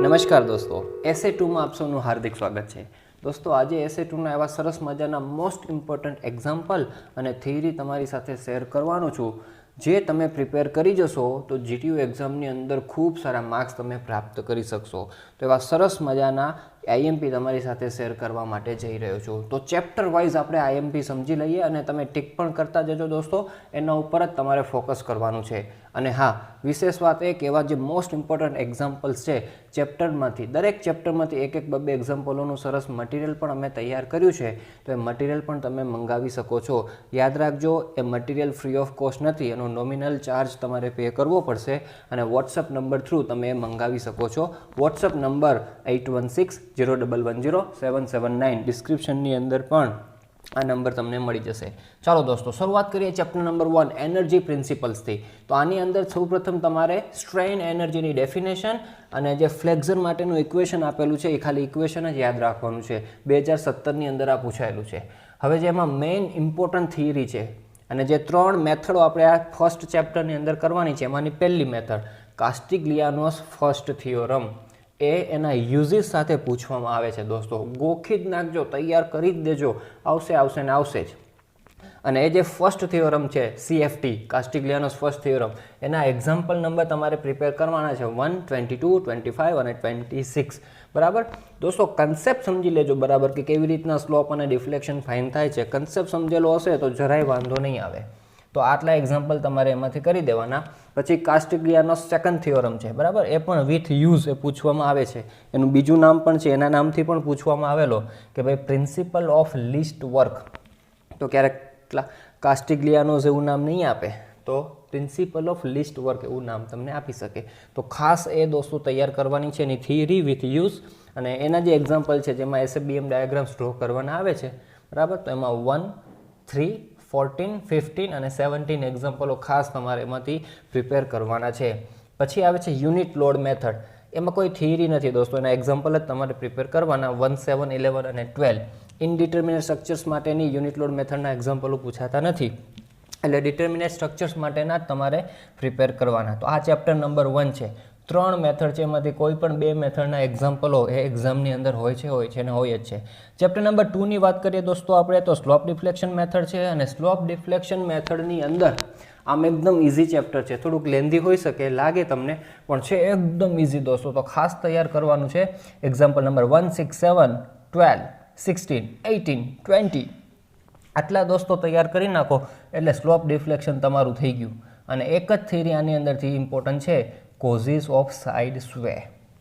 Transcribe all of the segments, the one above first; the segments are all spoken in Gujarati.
નમસ્કાર દોસ્તો, એસે 2માં આપ સૌનું હાર્દિક સ્વાગત છે। દોસ્તો, આજે એસે 2ના એવા સરસ મજાના મોસ્ટ ઇમ્પોર્ટન્ટ એક્ઝામ્પલ અને થિયરી તમારી સાથે શેર કરવાનો છું, જે તમે પ્રિપેર કરી જશો તો જીટીયુ એક્ઝામની અંદર ખૂબ સારા માર્ક્સ તમે પ્રાપ્ત કરી શકશો। તો એવા સરસ મજાના આઈએમપી તમારી સાથે શેર કરવા માટે જઈ રહ્યો છું। તો ચેપ્ટર વાઇઝ આપણે આઈએમપી સમજી લઈએ અને તમે ટિક પણ કરતા જજો દોસ્તો, એના ઉપર જ તમારે ફોકસ કરવાનું છે। અને હા, વિશેષ વાત એ કે એવા જે મોસ્ટ ઇમ્પોર્ટન્ટ એક્ઝામ્પલ્સ છે ચેપ્ટરમાંથી, દરેક ચેપ્ટરમાંથી એક એક બે એક્ઝામ્પલોનું સરસ મટીરિયલ પણ અમે તૈયાર કર્યું છે, તો એ મટીરિયલ પણ તમે મંગાવી શકો છો। યાદ રાખજો, એ મટીરિયલ ફ્રી ઓફ કોસ્ટ નથી, એનો નોમિનલ ચાર્જ તમારે પે કરવો પડશે અને વોટ્સઅપ નંબર થ્રુ તમે એ મંગાવી શકો છો। વોટ્સઅપ નંબર 8160110779, ડિસ્ક્રિપ્શનની અંદર પણ આ નંબર તમને મળી જશે। ચાલો દોસ્તો, શરૂઆત કરીએ ચેપ્ટર નંબર 1 એનર્જી પ્રિન્સિપલ્સથી। તો આની અંદર સૌપ્રથમ તમારે સ્ટ્રેઇન એનર્જીની ડેફિનેશન અને જે ફ્લેક્ઝર માટેનું ઇક્વેશન આપેલું છે એ ખાલી ઇક્વેશન જ યાદ રાખવાનું છે। 2017ની અંદર આ પૂછાયેલું છે। હવે જેમાં મેઇન ઇમ્પોર્ટન્ટ થિયરી છે અને જે 3 મેથડો આપણે આ ફર્સ્ટ ચેપ્ટરની અંદર કરવાની છે, એમાંની પહેલી મેથડ કાસ્ટિગ્લિયાનોસ ફર્સ્ટ થિયોરમ, એ એના યુઝિસ સાથે પૂછવામાં આવે છે દોસ્તો। ગોખી જ નાખજો, તૈયાર કરી જ દેજો, આવશે ને આવશે જ। અને એ જે ફર્સ્ટ થિયોરમ છે CFT, કાસ્ટિગ્લિયાનોસ ફર્સ્ટ થિયોરમ, એના એક્ઝામ્પલ નંબર તમારે પ્રિપેર કરવાના છે 1, 22, 25 અને 26, બરાબર દોસ્તો। કન્સેપ્ટ સમજી લેજો બરાબર કે કેવી રીતના સ્લોપ અને ડિફ્લેક્શન ફાઇન થાય છે। કન્સેપ્ટ સમજેલો હશે તો જરાય વાંધો નહીં આવે। તો આટલા એક્ઝામ્પલ તમારે એમાંથી કરી દેવાના। પછી કાસ્ટિગ્લિયાનોસ સેકન્ડ થિયોરમ છે, બરાબર, એ પણ વિથ યુઝ એ પૂછવામાં આવે છે। એનું બીજું નામ પણ છે, એના નામથી પણ પૂછવામાં આવેલો કે ભાઈ પ્રિન્સિપલ ઓફ લીસ્ટ વર્ક। તો ક્યારેક કાસ્ટિગ્લિયાનોસ એવું નામ નહીં આપે તો પ્રિન્સિપલ ઓફ લીસ્ટ વર્ક એવું નામ તમને આપી શકે। તો ખાસ એ દોસ્તો તૈયાર કરવાની છે, એની થિયરી વિથ યુઝ અને એના જે એક્ઝામ્પલ છે જેમાં SFBM ડાયાગ્રામ્સ ડ્રો કરવાના આવે છે, બરાબર। તો એમાં 1, 3, 14, 15 અને 17 એક્ઝામ્પલો ખાસ તમારે એમાંથી પ્રિપેર કરવાના છે। પછી આવે છે યુનિટ લોડ મેથડ, એમાં કોઈ થિયરી નથી દોસ્તો, એના એક્ઝામ્પલ જ તમારે પ્રિપેર કરવાના 1, 7, 11 અને 12। ઇનડિટર્મિનેટ સ્ટ્રક્ચર્સ માટેની યુનિટ લોડ મેથડના એક્ઝામ્પલો પૂછાતા નથી, એટલે ડિટર્મિનેટ સ્ટ્રક્ચર્સ માટેના જ તમારે પ્રિપેર કરવાના। તો આ ચેપ્ટર નંબર 1 છે। 3 મેથડ છે, એમાંથી કોઈ પણ 2 મેથડના એક્ઝામ્પલો એ એક્ઝામની અંદર હોય છે અને હોય જ છે। ચેપ્ટર નંબર 2ની વાત કરીએ દોસ્તો આપણે, તો સ્લોપ ડિફ્લેક્શન મેથડ છે અને સ્લોપ ડિફ્લેક્શન મેથડની અંદર આમ એકદમ ઇઝી ચેપ્ટર છે, થોડુંક લેન્ધી હોઈ શકે લાગે તમને, પણ છે એકદમ ઇઝી દોસ્તો। તો ખાસ તૈયાર કરવાનું છે એક્ઝામ્પલ નંબર 1, 6, 7, 12, 16, 18, 20 આટલા દોસ્તો તૈયાર કરી નાખો એટલે સ્લોપ ડિફ્લેક્શન તમારું થઈ ગયું। અને એક જ થિયરી આની અંદરથી ઇમ્પોર્ટન્ટ છે, કોઝિસ ઓફ સાઇડ સ્વે,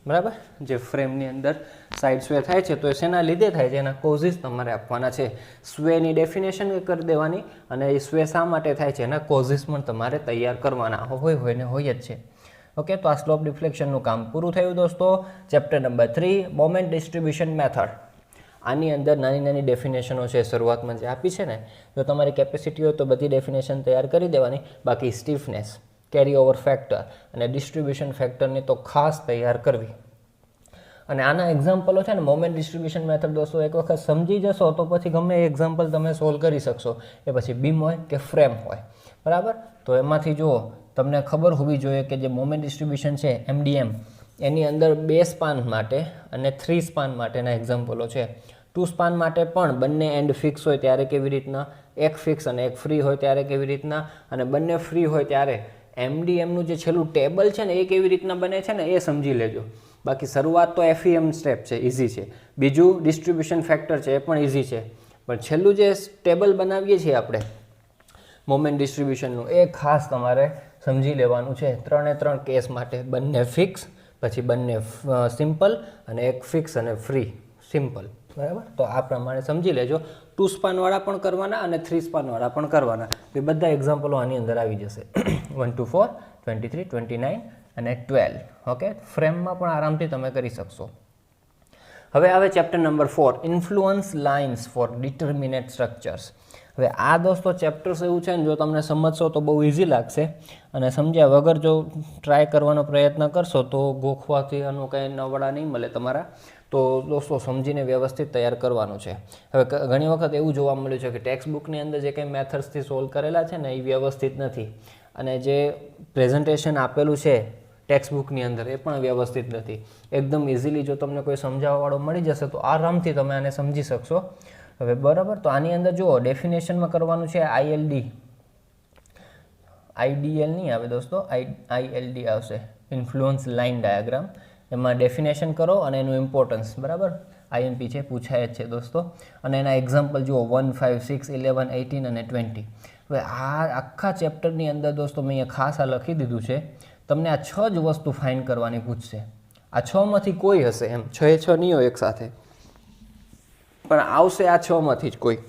બરાબર। જે ફ્રેમની અંદર સાઇડ સ્વે થાય છે તો એ શેના લીધે થાય છે, એના કોઝિસ તમારે આપવાના છે। સ્વેની ડેફિનેશન કરી દેવાની અને એ સ્વે શા માટે થાય છે એના કોઝિસ પણ તમારે તૈયાર કરવાના હોય ને હોય જ છે। ઓકે, તો આ સ્લોપ ડિફ્લેક્શનનું કામ પૂરું થયું દોસ્તો। Chapter number 3 moment distribution method, આની અંદર નાની નાની ડેફિનેશનો છે શરૂઆતમાં જે આપી છે ને, જો તમારી કેપેસિટી હોય તો બધી ડેફિનેશન તૈયાર કરી દેવાની, બાકી સ્ટીફનેસ, કેરી ઓવર ફેક્ટર અને ડિસ્ટ્રીબ્યુશન ફેક્ટરની તો ખાસ તૈયાર કરવી। અને આના એક્ઝામ્પલો છે ને, મોમેન્ટ ડિસ્ટ્રીબ્યુશન મેથડ દોસ્તો એક વખત સમજી જશો તો પછી ગમે એ એક્ઝામ્પલ તમે સોલ્વ કરી શકશો, એ પછી બીમ હોય કે ફ્રેમ હોય, બરાબર। તો એમાંથી જુઓ, તમને ખબર હોવી જોઈએ કે જે મોમેન્ટ ડિસ્ટ્રીબ્યુશન છે MDM, એની અંદર 2 સ્પાન માટે અને 3 સ્પાન માટેના એક્ઝામ્પલો છે। 2 સ્પાન માટે પણ બંને એન્ડ ફિક્સ હોય ત્યારે કેવી રીતના, એક ફિક્સ અને એક ફ્રી હોય ત્યારે કેવી રીતના, અને બંને ફ્રી હોય ત્યારે MDMનું જે છેલ્લું ટેબલ છે ને એ કેવી રીતના બને છે ને એ સમજી લેજો। બાકી શરૂઆત તો FEM સ્ટેપ છે, ઇઝી છે। બીજું ડિસ્ટ્રીબ્યુશન ફેક્ટર છે, એ પણ ઇઝી છે, પણ છેલ્લું જે ટેબલ બનાવીએ છીએ આપણે મોમેન્ટ ડિસ્ટ્રીબ્યુશનનું, એ ખાસ તમારે સમજી લેવાનું છે 3 કેસ માટે, બંને ફિક્સ, પછી બંને સિમ્પલ અને એક ફિક્સ અને ફ્રી સિમ્પલ, બરાબર। તો આ પ્રમાણે સમજી લેજો। 2 સ્પાનવાળા પણ કરવાના અને 3 સ્પાનવાળા પણ કરવાના, એ બધા એક્ઝામ્પલો આની અંદર આવી જશે 1 to 4, 23, 29 અને 12। ઓકે, ફ્રેમમાં પણ આરામથી તમે કરી શકશો। હવે આવે chapter number 4 influence lines for determinate structures. હવે આ દોસ્તો ચેપ્ટર્સ એવું છે ને, જો તમને સમજશો તો બહુ ઇઝી લાગશે, અને સમજ્યા વગર જો ટ્રાય કરવાનો પ્રયત્ન કરશો તો ગોખવાથી આનું કંઈ નવડા નહીં મળે તમારા। તો દોસ્તો સમજીને વ્યવસ્થિત તૈયાર કરવાનું છે। હવે ઘણી વખત એવું જોવા મળ્યું છે કે ટેક્સ્ટ બુકની અંદર જે કંઈ મેથડ્સથી સોલ્વ કરેલા છે ને એ વ્યવસ્થિત નથી, અને જે પ્રેઝન્ટેશન આપેલું છે ટેક્સ્ટબુકની અંદર, એ પણ વ્યવસ્થિત નથી. એકદમ ઇઝીલી જો તમને કોઈ સમજાવવાવાળો મળી જશે તો આરામથી તમે આને સમજી શકશો. હવે બરાબર, તો આની અંદર જુઓ ડેફિનેશનમાં કરવાનું છે આઈએલડી, આઈડીએલ નહીં આવે દોસ્તો, આઈએલડી આવશે, ઇન્ફ્લુઅન્સ લાઇન ડાયાગ્રામ. એમાં ડેફિનેશન કરો અને એનું ઇમ્પોર્ટન્સ, બરાબર, આઈએમપી છે, પૂછાય જ છે દોસ્તો. અને એના એક્ઝામ્પલ જુઓ 1, 5, 6, 11, 18 અને 20. હવે આ આખા ચેપ્ટરની અંદર દોસ્તો મેં અહીંયા ખાસ આ લખી દીધું છે, તમને આ 6 જ વસ્તુ ફાઇન કરવાની પૂછશે. આ 6માંથી કોઈ હશે, એમ 6 નહીં હોય એક સાથે, પણ આવશે આ 6માંથી જ કોઈ.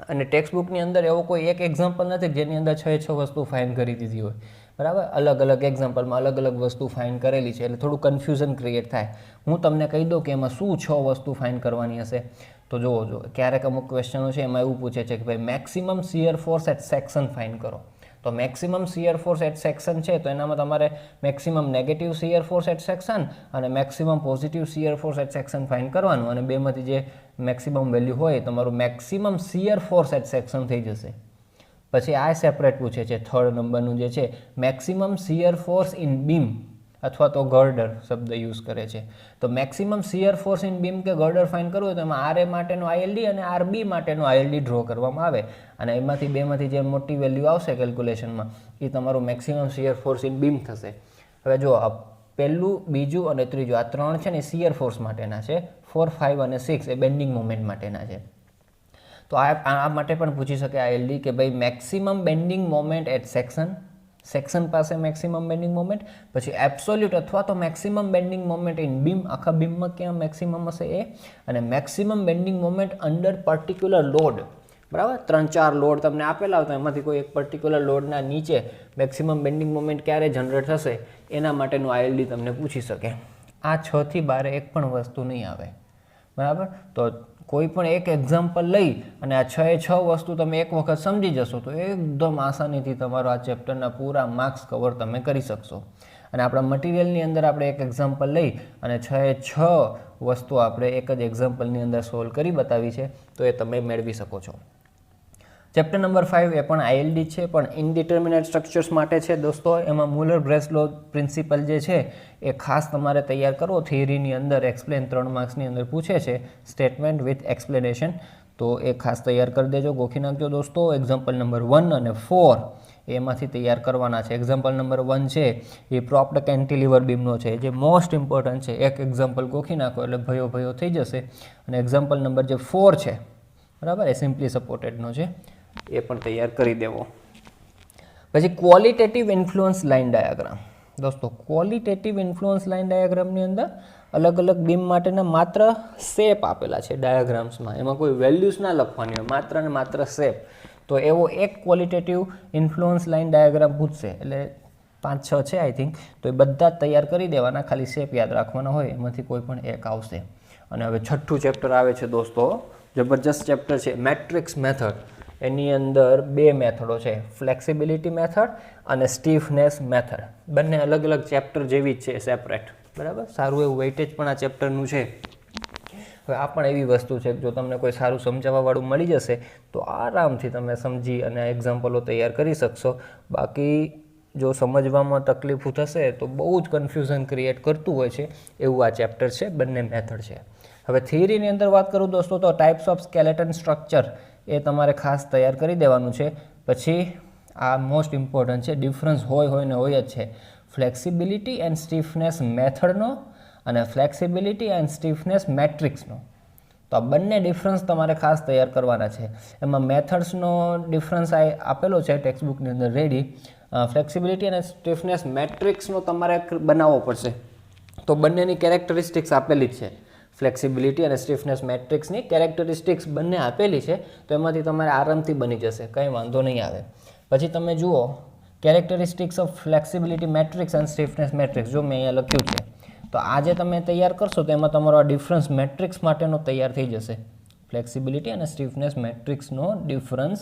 અને ટેક્સ્ટબુકની અંદર એવો કોઈ એક એક્ઝામ્પલ નથી જેની અંદર 6 વસ્તુ ફાઇન કરી દીધી હોય, બરાબર. અલગ અલગ એક્ઝામ્પલમાં અલગ અલગ વસ્તુ ફાઇન કરેલી છે, એટલે થોડું કન્ફ્યુઝન ક્રિએટ થાય. હું તમને કહી દઉં કે એમાં શું 6 વસ્તુ ફાઇન કરવાની હશે. તો જુઓ, ક્યારેક અમુક ક્વેશ્ચનો છે એમાં એવું પૂછે છે કે ભાઈ maximum shear force at section find કરો. તો maximum shear force at section છે તો એનામાં તમારે maximum negative shear force at section અને maximum positive shear force at section find કરવાનું, અને બેમાંથી જે મેક્સિમમ વેલ્યુ હોય તમારું maximum shear force at section થઈ જશે. પછી આ સેપરેટ પૂછે છે, 3rd નંબરનું જે છે maximum shear force in beam અથવા તો ગર્ડર શબ્દ યુઝ કરે છે. તો maximum shear force in beam કે ગર્ડર ફાઇન કરવું હોય તો એમાં આરએ માટેનો આઈએલડી અને આરબી માટેનો આઈએલડી ડ્રો કરવામાં આવે, અને એમાંથી બેમાંથી જે મોટી વેલ્યુ આવશે કેલ્ક્યુલેશનમાં એ તમારું maximum shear force in beam થશે. હવે જો આ પહેલું, બીજું અને ત્રીજું આ 3 છે ને શિયર ફોર્સ માટેના છે, 4, 5 અને 6 એ બેન્ડિંગ મોમેન્ટ માટેના છે. તો આ માટે પણ પૂછી શકે આઈએલડી કે ભાઈ maximum bending moment at section પાસે મેક્સિમમ બેન્ડિંગ મોમેન્ટ, પછી એબ્સોલ્યુટ અથવા તો maximum bending moment in beam, આખા બીમમાં ક્યાં મેક્સિમમ હશે એ, અને maximum bending moment under particular load, બરાબર. 3-4 લોડ તમને આપેલા હોય તો એમાંથી કોઈ એક પર્ટિક્યુલર લોડના નીચે મેક્સિમમ બેન્ડિંગ મોમેન્ટ ક્યારે જનરેટ થશે એના માટેનું આઈએલડી તમને પૂછી શકે. આ 6 થી 12 એક પણ વસ્તુ નહીં આવે, બરાબર. તો કોઈ પણ એક એક્ઝામ્પલ લઈ અને આ 6 વસ્તુ તમે એક વખત સમજી જશો તો એકદમ આસાનીથી તમારો આ ચેપ્ટરના પૂરા માર્ક્સ કવર તમે કરી શકશો. અને આપણા મટીરિયલની અંદર આપણે એક એક્ઝામ્પલ લઈ અને 6 વસ્તુ આપણે એક જ એક્ઝામ્પલની અંદર સોલ્વ કરી બતાવી છે, તો એ તમે મેળવી શકો છો. ચેપ્ટર નંબર 5 એ પણ આઈએલડી છે, પણ ઇનડિટર્મિનેટ સ્ટ્રક્ચર્સ માટે છે દોસ્તો. એમાં મુલર-બ્રેસલો પ્રિન્સિપલ જે છે એ ખાસ તમારે તૈયાર કરવો. થિયરીની અંદર એક્સપ્લેન 3 માર્ક્સની અંદર પૂછે છે, સ્ટેટમેન્ટ વિથ એક્સપ્લેનેશન, તો એ ખાસ તૈયાર કરી દેજો, ગોખી નાખજો દોસ્તો. એક્ઝામ્પલ નંબર 1 અને 4 એમાંથી તૈયાર કરવાના છે. એક્ઝામ્પલ નંબર 1 છે એ પ્રોપ્ડ કેન્ટિલીવર બીમનો છે, જે મોસ્ટ ઇમ્પોર્ટન્ટ છે. એક એક્ઝામ્પલ ગોખી નાખો એટલે ભયો થઈ જશે. અને એક્ઝામ્પલ નંબર જે 4 છે, બરાબર, એ સિમ્પલી સપોર્ટેડનો છે, એ પણ તૈયાર કરી દેવો. પછી ક્વોલિટેટિવ ઇન્ફ્લુઅન્સ લાઇન ડાયાગ્રામ દોસ્તો. ક્વોલિટેટિવ ઇન્ફ્લુઅન્સ લાઇન ડાયાગ્રામની અંદર અલગ અલગ બીમ માટેના માત્ર શેપ આપેલા છે ડાયાગ્રામ્સમાં, એમાં કોઈ વેલ્યુઝ ના લખવાની હોય, માત્ર ને માત્ર શેપ. તો એવો એક ક્વોલિટેટિવ ઇન્ફ્લુઅન્સ લાઇન ડાયાગ્રામ પૂછશે, એટલે 5-6 છે આઈ થિંક, તો એ બધા જ તૈયાર કરી દેવાના, ખાલી શેપ યાદ રાખવાના હોય, એમાંથી કોઈ પણ એક આવશે. અને હવે 6થું ચેપ્ટર આવે છે દોસ્તો, જબરજસ્ત ચેપ્ટર છે, મેટ્રિક્સ મેથડ. એની અંદર 2 મેથડો છે, ફ્લેક્સિબિલિટી મેથડ અને સ્ટીફનેસ મેથડ. બંને અલગ અલગ ચેપ્ટર જેવી જ છે, સેપરેટ, બરાબર. સારું એવું વેઇટેજ પણ આ ચેપ્ટરનું છે. હવે આ પણ એવી વસ્તુ છે જો તમને કોઈ સારું સમજાવવાવાળું મળી જશે તો આરામથી તમે સમજી અને એક્ઝામ્પલો તૈયાર કરી શકશો. બાકી જો સમજવામાં તકલીફ થશે તો બહુ જ કન્ફ્યુઝન ક્રિએટ કરતું હોય છે, એવું આ ચેપ્ટર છે, બંને મેથડ છે. હવે થિયરીની અંદર વાત કરું દોસ્તો તો ટાઈપ્સ ઓફ સ્કેલેટન સ્ટ્રક્ચર એ તમારે ખાસ તૈયાર કરી દેવાનું છે. પછી આ મોસ્ટ ઇમ્પોર્ટન્ટ છે, ડિફરન્સ હોય ને હોય જ છે, ફ્લેક્સિબિલિટી એન્ડ સ્ટીફનેસ મેથડનો અને ફ્લેક્સિબિલિટી એન્ડ સ્ટીફનેસ મેટ્રિક્સનો. તો આ બંને ડિફરન્સ તમારે ખાસ તૈયાર કરવાના છે. એમાં મેથડ્સનો ડિફરન્સ આપેલો છે ટેક્સ્ટબુકની અંદર રેડી. ફ્લેક્સિબિલિટી અને સ્ટીફનેસ મેટ્રિક્સનો તમારે બનાવવો પડશે. તો બંનેની કેરેક્ટરિસ્ટિક્સ આપેલી જ છે, ફ્લેક્સિબિલિટી અને સ્ટીફનેસ મેટ્રિક્સની કેરેક્ટરિસ્ટિક્સ બંને આપેલી છે, તો એમાંથી તમારે આરામથી બની જશે, કંઈ વાંધો નહીં આવે. પછી તમે જુઓ characteristics of flexibility matrix and stiffness matrix, જો મેં અહીંયા લખ્યું છે, તો આજે તમે તૈયાર કરશો તો એમાં તમારો આ ડિફરન્સ મેટ્રિક્સ માટેનો તૈયાર થઈ જશે. ફ્લેક્સિબિલિટી અને સ્ટીફનેસ મેટ્રિક્સનો ડિફરન્સ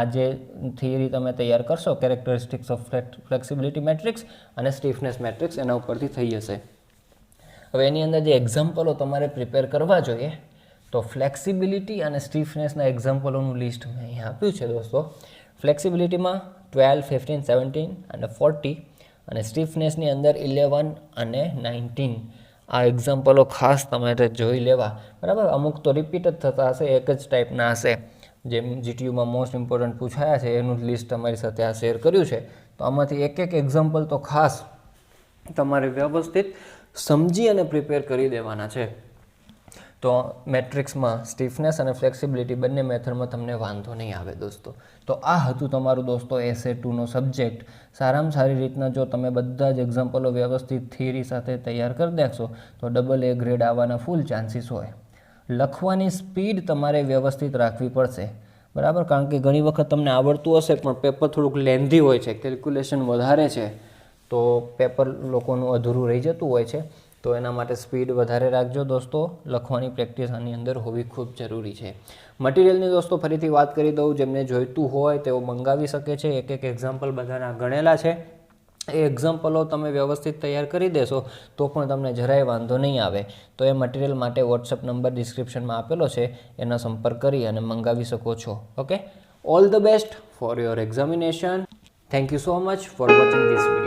આજે થિયરી તમે તૈયાર કરશો, કેરેક્ટરિસ્ટિક્સ ઓફ ફ્લેક્સિબિલિટી મેટ્રિક્સ અને સ્ટીફનેસ મેટ્રિક્સ, એના ઉપરથી થઈ જશે. હવે એની અંદર જે એક્ઝામ્પલો તમારે પ્રિપેર કરવા જોઈએ, તો ફ્લેક્સિબિલિટી અને સ્ટીફનેસના એક્ઝામ્પલોનું લિસ્ટ મેં અહીંયા આપ્યું છે દોસ્તો. ફ્લેક્સિબિલિટીમાં 12, 15, 17 અને 40, અને સ્ટીફનેસની અંદર 11 અને 19 આ એક્ઝામ્પલો ખાસ તમારે જોઈ લેવા, બરાબર. અમુક તો રિપીટ જ થતા હશે, એક જ ટાઈપના હશે. જેમ જીટીયુમાં મોસ્ટ ઇમ્પોર્ટન્ટ પૂછાયા છે એનું લિસ્ટ તમારી સાથે આ શેર કર્યું છે. તો આમાંથી એક એક એક્ઝામ્પલ તો ખાસ તમારે વ્યવસ્થિત સમજી અને પ્રિપેર કરી દેવાના છે. તો મેટ્રિક્સમાં સ્ટીફનેસ અને ફ્લેક્સિબિલિટી બંને મેથડમાં તમને વાંધો નહીં આવે દોસ્તો. તો આ હતું તમારું દોસ્તો એસે 2નો સબ્જેક્ટ. સારામાં સારી રીતના જો તમે બધા જ એક્ઝામ્પલો વ્યવસ્થિત થિયરી સાથે તૈયાર કરી દેશો તો AA ગ્રેડ આવવાના ફૂલ ચાન્સીસ હોય. લખવાની સ્પીડ તમારે વ્યવસ્થિત રાખવી પડશે, બરાબર. કારણ કે ઘણી વખત તમને આવડતું હશે પણ પેપર થોડુંક લેન્ધી હોય છે, કેલ્ક્યુલેશન વધારે છે, તો પેપર લોકોનું અધૂરું રહી જતું હોય છે. તો એના માટે સ્પીડ વધારે રાખજો દોસ્તો. લખવાની પ્રેક્ટિસ આની અંદર હોવી ખૂબ જરૂરી છે. મટીરિયલની દોસ્તો ફરીથી વાત કરી દઉં, જેમને જોઈતું હોય તેઓ મંગાવી શકે છે. એક એક એક્ઝામ્પલ બધાના ગણેલા છે. એ એક્ઝામ્પલો તમે વ્યવસ્થિત તૈયાર કરી દેશો તો પણ તમને જરાય વાંધો નહીં આવે. તો એ મટીરિયલ માટે વોટ્સઅપ નંબર ડિસ્ક્રિપ્શનમાં આપેલો છે, એનો સંપર્ક કરી અને મંગાવી શકો છો. Okay, all the best for your examination. Thank you so much for watching this video.